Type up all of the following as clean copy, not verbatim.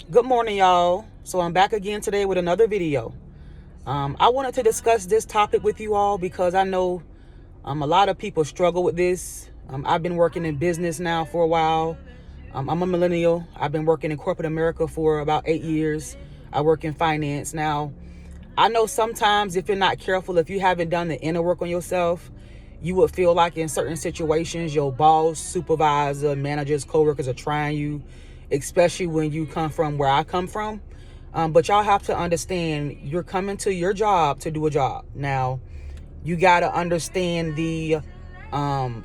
Good morning, y'all. So I'm back again today with another video. I wanted to discuss this topic with you all because I know a lot of people struggle with this. I've been working in business now for a while. I'm a millennial. I've been working in corporate America for about 8 years. I work in finance. Now, I know sometimes if you're not careful, if you haven't done the inner work on yourself, you would feel like in certain situations your boss, supervisor, managers, coworkers are trying you, especially when you come from where I come from. But y'all have to understand you're coming to your job to do a job. Now, you got to understand the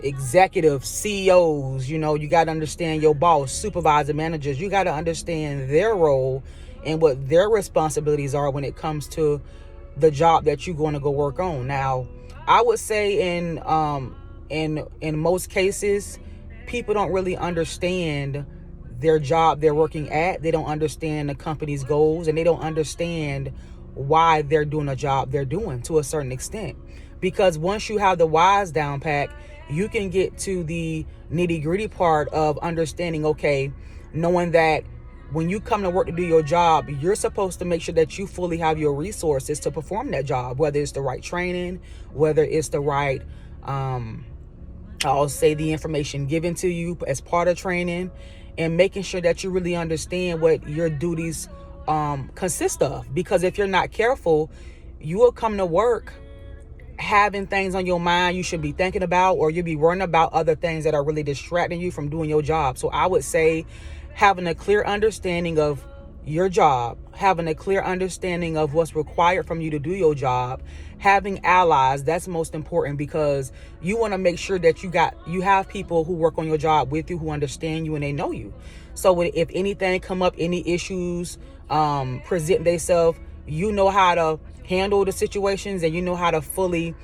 executive CEOs, you got to understand your boss, supervisor, managers. You got to understand their role and what their responsibilities are when it comes to the job that you're going to go work on. Now, I would say in most cases, people don't really understand their job they're working at. They don't understand the company's goals, and they don't understand why they're doing a job they're doing to a certain extent. Because once you have the whys down pat, you can get to the nitty gritty part of understanding, okay, knowing that when you come to work to do your job, you're supposed to make sure that you fully have your resources to perform that job, whether it's the right training, whether it's the right, I'll say the information given to you as part of training, and making sure that you really understand what your duties consist of. Because if you're not careful, you will come to work having things on your mind you should be thinking about, or you'll be worrying about other things that are really distracting you from doing your job. So I would say having a clear understanding of your job, having a clear understanding of what's required from you to do your job, having allies, that's most important, because you want to make sure that you have people who work on your job with you, who understand you and they know you. So if anything come up, any issues present themselves, you know how to handle the situations, and you know how to fully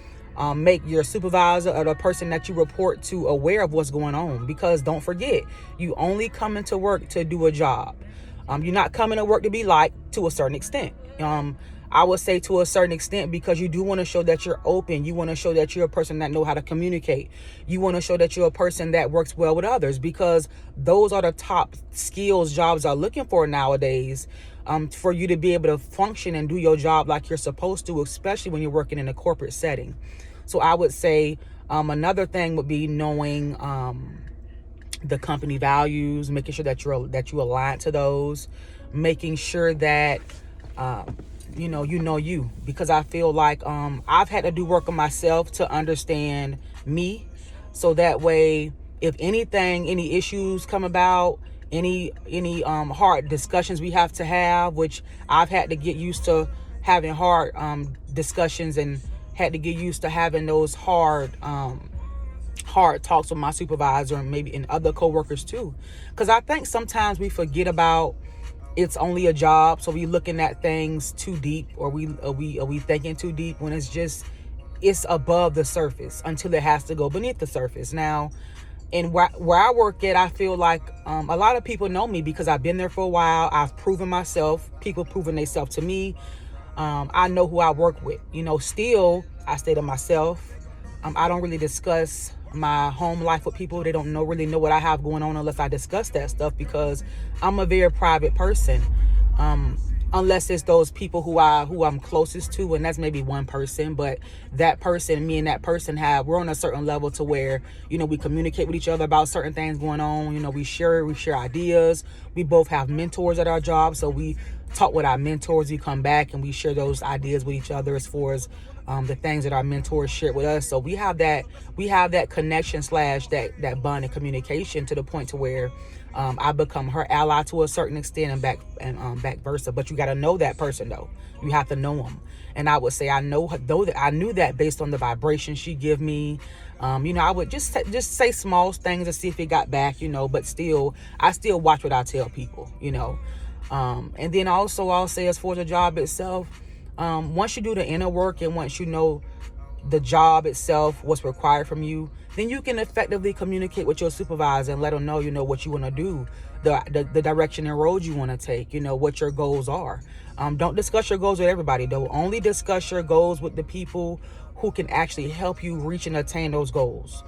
make your supervisor or the person that you report to aware of what's going on. Because don't forget, you only coming to work to do a job. You're not coming to work to be liked, to a certain extent. I would say to a certain extent, because you do want to show that you're open. You want to show that you're a person that know how to communicate. You want to show that you're a person that works well with others, because those are the top skills jobs are looking for nowadays, for you to be able to function and do your job like you're supposed to, especially when you're working in a corporate setting. So I would say another thing would be knowing the company values, making sure that you align to those, making sure that you know you, because I feel like I've had to do work on myself to understand me, so that way if anything, any issues come about, any hard discussions we have to have, which I've had to get used to having hard discussions, and had to get used to having those hard talks with my supervisor, and maybe in other coworkers too. Because I think sometimes we forget about it's only a job, so we looking at things too deep, or we thinking too deep, when it's above the surface until it has to go beneath the surface. Now, and where I work at, I feel like a lot of people know me because I've been there for a while. I've proven myself. People proving themselves to me. I know who I work with. Still, I stay to myself. I don't really discuss my home life with people. They don't really know what I have going on unless I discuss that stuff, because I'm a very private person. Unless it's those people who I'm closest to, and that's maybe one person, but that person, me and that person we're on a certain level to where, we communicate with each other about certain things going on. We share ideas. We both have mentors at our job, so we talk with our mentors. We come back and we share those ideas with each other as far as the things that our mentors share with us. So we have that connection / that bond and communication, to the point to where I become her ally to a certain extent, and back versa. But you got to know that person, though. You have to know them. And I would say I knew that based on the vibration she give me. I would just say small things to see if it got back. But still, I still watch what I tell people. And then also I'll say, as for the job itself, once you do the inner work, and once you know the job itself, what's required from you, then you can effectively communicate with your supervisor and let them know, what you want to do, the direction and road you want to take, what your goals are. Don't discuss your goals with everybody, though. Only discuss your goals with the people who can actually help you reach and attain those goals.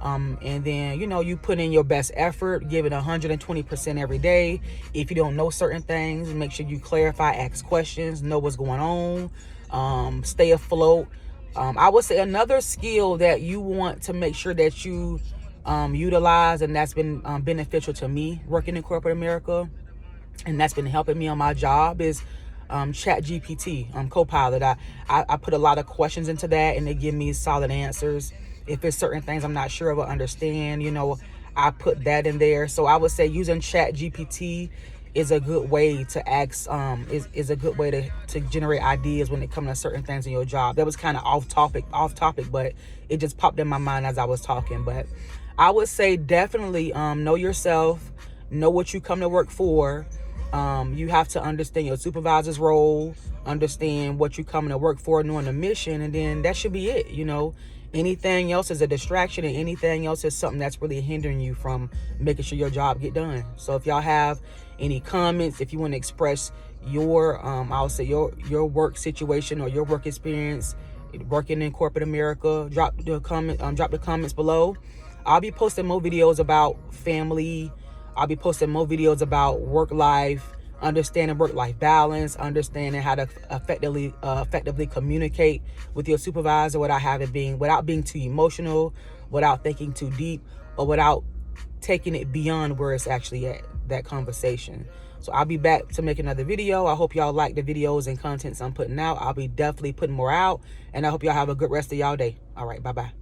And then, you know, you put in your best effort, give it 120% every day. If you don't know certain things, make sure you clarify, ask questions, know what's going on, stay afloat. I would say another skill that you want to make sure that you utilize, and that's been beneficial to me working in corporate America, and that's been helping me on my job, is ChatGPT, Copilot. I put a lot of questions into that, and they give me solid answers. If there's certain things I'm not sure of or understand, you know, I put that in there. So I would say using ChatGPT is a good way to ask, is a good way to generate ideas when it comes to certain things in your job. That was kind of off topic, but it just popped in my mind as I was talking. But I would say definitely know yourself, know what you come to work for. You have to understand your supervisor's role, understand what you're coming to work for, knowing the mission, and then that should be it. You know, anything else is a distraction, and anything else is something that's really hindering you from making sure your job get done. So if y'all have any comments, if you want to express your, I'll say your work situation or your work experience working in corporate America, drop the comments below. I'll be posting more videos about family. I'll be posting more videos about work life, understanding work-life balance, understanding how to effectively communicate with your supervisor without being too emotional, without thinking too deep, or without taking it beyond where it's actually at, that conversation. So I'll be back to make another video. I hope y'all like the videos and contents I'm putting out. I'll be definitely putting more out, and I hope y'all have a good rest of y'all day. All right, bye-bye.